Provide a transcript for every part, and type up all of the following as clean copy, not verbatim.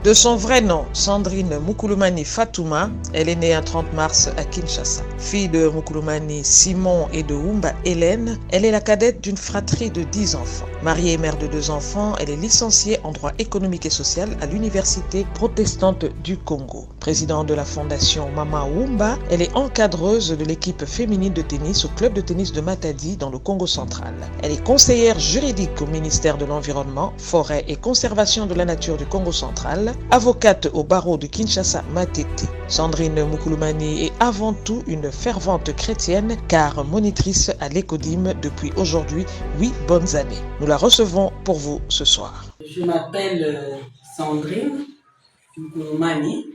De son vrai nom, Sandrine Mukulumani Fatouma, elle est née un 30 mars à Kinshasa. Fille de Mukulumani Simon et de Wumba Hélène, elle est la cadette d'une fratrie de 10 enfants. Mariée et mère de 2 enfants, elle est licenciée en droit économique et social à l'Université protestante du Congo. Présidente de la fondation Mama Wumba, elle est encadreuse de l'équipe féminine de tennis au club de tennis de Matadi dans le Congo central. Elle est conseillère juridique au ministère de l'Environnement, Forêt et Conservation de la Nature du Congo central, avocate au barreau de Kinshasa Matete. Sandrine Mukulumani est avant tout une fervente chrétienne car monitrice à l'Écodim depuis aujourd'hui 8 bonnes années. Nous la recevons pour vous ce soir. Je m'appelle Sandrine Mukulumani.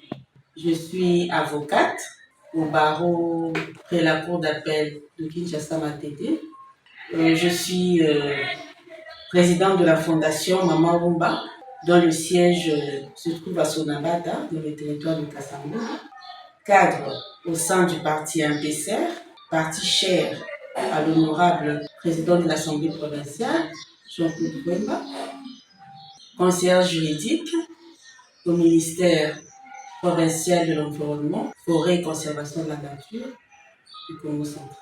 Je suis avocate au barreau près la cour d'appel de Kinshasa Matete. Je suis présidente de la fondation Mama Wumba, dont le siège se trouve à Sonabata, dans le territoire de Kassamou. Cadre au sein du parti MPCR, parti cher à l'honorable président de l'Assemblée provinciale, Jean-Claude Wemba. Conseillère juridique au ministère provincial de l'Environnement, Forêt et Conservation de la Nature du Congo central.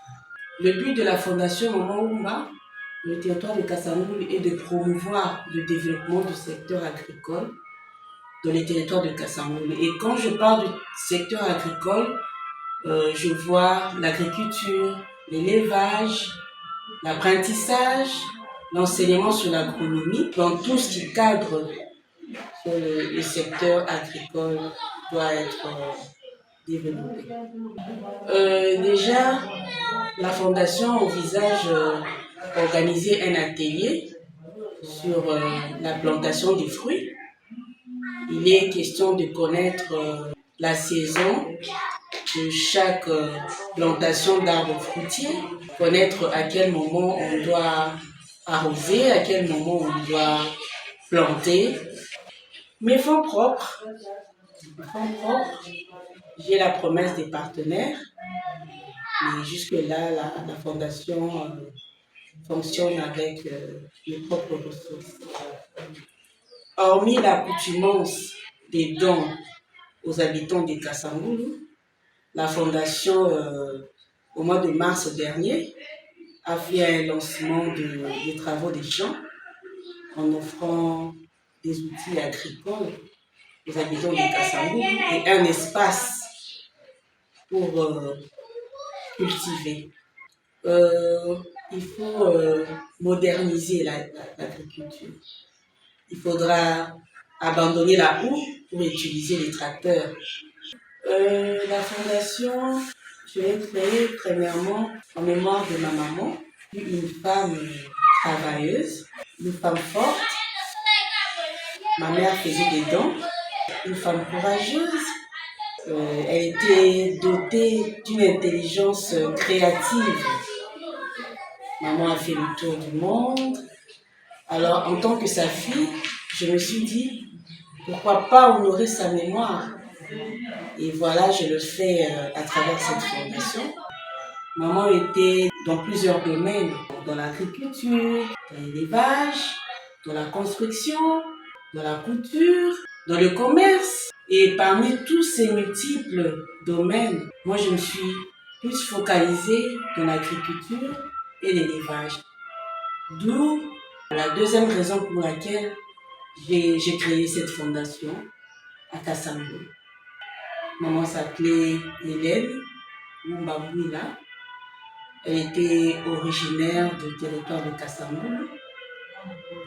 Le but de la fondation Mama Wumba, le territoire de Kassamou, est de promouvoir le développement du secteur agricole dans les territoires de Kassamou. Et quand je parle du secteur agricole, je vois l'agriculture, l'élevage, l'apprentissage, l'enseignement sur l'agronomie, dans tout ce qui cadre sur le secteur agricole doit être développé. Déjà, la fondation envisage organiser un atelier sur la plantation des fruits. Il est question de connaître la saison de chaque plantation d'arbres fruitiers, connaître à quel moment on doit arroser, à quel moment on doit planter. Mes fonds propres, j'ai la promesse des partenaires, mais jusque-là, la fondation fonctionne avec mes propres ressources. Hormis l'accoutumance des dons aux habitants de Kassamou, la fondation, au mois de mars dernier, a fait un lancement des travaux des champs en offrant des outils agricoles aux habitants de Kassamou et un espace pour cultiver. Il faut moderniser l'agriculture. Il faudra abandonner la houe pour utiliser les tracteurs. La fondation, je l'ai créée premièrement en mémoire de ma maman, une femme travailleuse, une femme forte. Ma mère faisait des dons, une femme courageuse. Elle était dotée d'une intelligence créative. Maman a fait le tour du monde. Alors, en tant que sa fille, je me suis dit, pourquoi pas honorer sa mémoire? Et voilà, je le fais à travers cette fondation. Maman était dans plusieurs domaines, dans l'agriculture, dans l'élevage, dans la construction, dans la couture, dans le commerce. Et parmi tous ces multiples domaines, moi je me suis plus focalisée dans l'agriculture et l'élevage. D'où la deuxième raison pour laquelle j'ai créé cette fondation à Kassamou. Maman s'appelait Hélène Mumbambwila. Elle était originaire du territoire de Kassamou,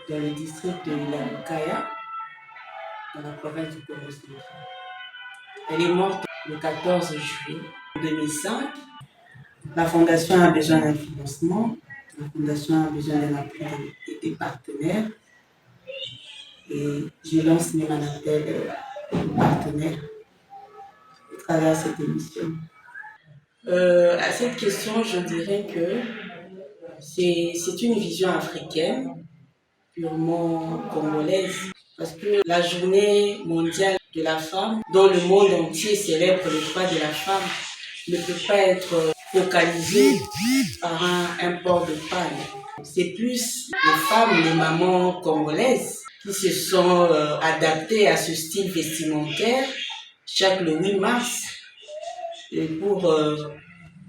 dans le district de Ilabukaya, dans la province du Congo central. Elle est morte le 14 juillet 2005. La fondation a besoin d'un financement, la fondation a besoin d'un appui des partenaires. Et je lance même un appel aux partenaires à travers cette émission. À cette question, je dirais que c'est une vision africaine, purement congolaise, parce que la journée mondiale de la femme, dont le monde entier célèbre le droit de la femme, ne peut pas être focalisée par un port de paille. C'est plus les femmes, les mamans congolaises qui se sont adaptées à ce style vestimentaire chaque le 8 mars pour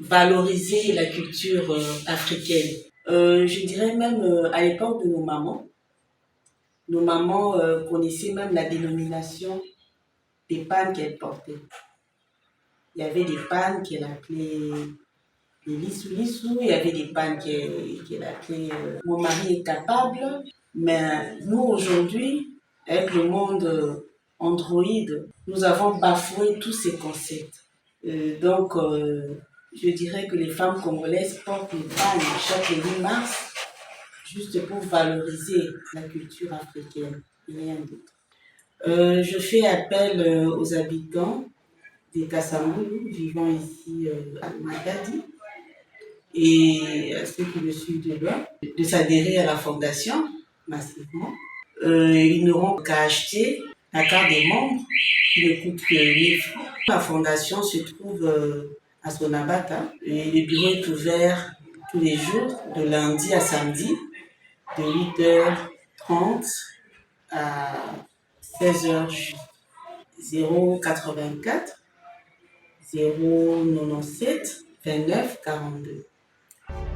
valoriser la culture africaine. Je dirais même à l'époque de nos mamans connaissaient même la dénomination des pannes qu'elles portaient. Il y avait des pannes qu'elles appelaient les lissou-lissou, il y avait des pannes qu'elle appelait mon mari est capable. Mais nous aujourd'hui, avec le monde Android, nous avons bafoué tous ces concepts. Donc, je dirais que les femmes congolaises portent les pannes chaque 8 mars juste pour valoriser la culture africaine, rien d'autre. Je fais appel aux habitants des Kassamoulou vivant ici à Matadi et à ceux qui me suivent de loin, de s'adhérer à la fondation massivement. Ils n'auront qu'à acheter la carte des membres qui ne coûte que 1000 francs. La fondation se trouve à Sonabata et le bureau est ouvert tous les jours, de lundi à samedi, de 8h30 à 16h. 084 097 29 42.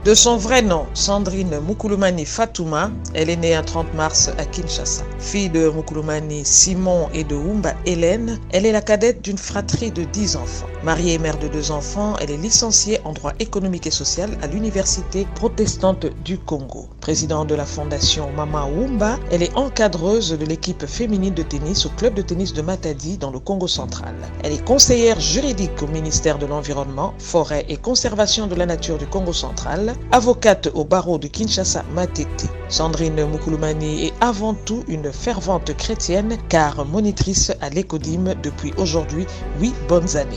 De son vrai nom, Sandrine Moukoulomani Fatouma, elle est née un 30 mars à Kinshasa. Fille de Moukoulomani Simon et de Wumba Hélène, elle est la cadette d'une fratrie de 10 enfants. Mariée et mère de 2 enfants, elle est licenciée en droit économique et social à l'Université protestante du Congo. Présidente de la fondation Mama Wumba, elle est encadreuse de l'équipe féminine de tennis au club de tennis de Matadi dans le Congo central. Elle est conseillère juridique au ministère de l'Environnement, Forêt et Conservation de la Nature du Congo central, avocate au barreau de Kinshasa Matete. Sandrine Moukoulomani est avant tout une fervente chrétienne car monitrice à l'Écodim depuis aujourd'hui 8 bonnes années.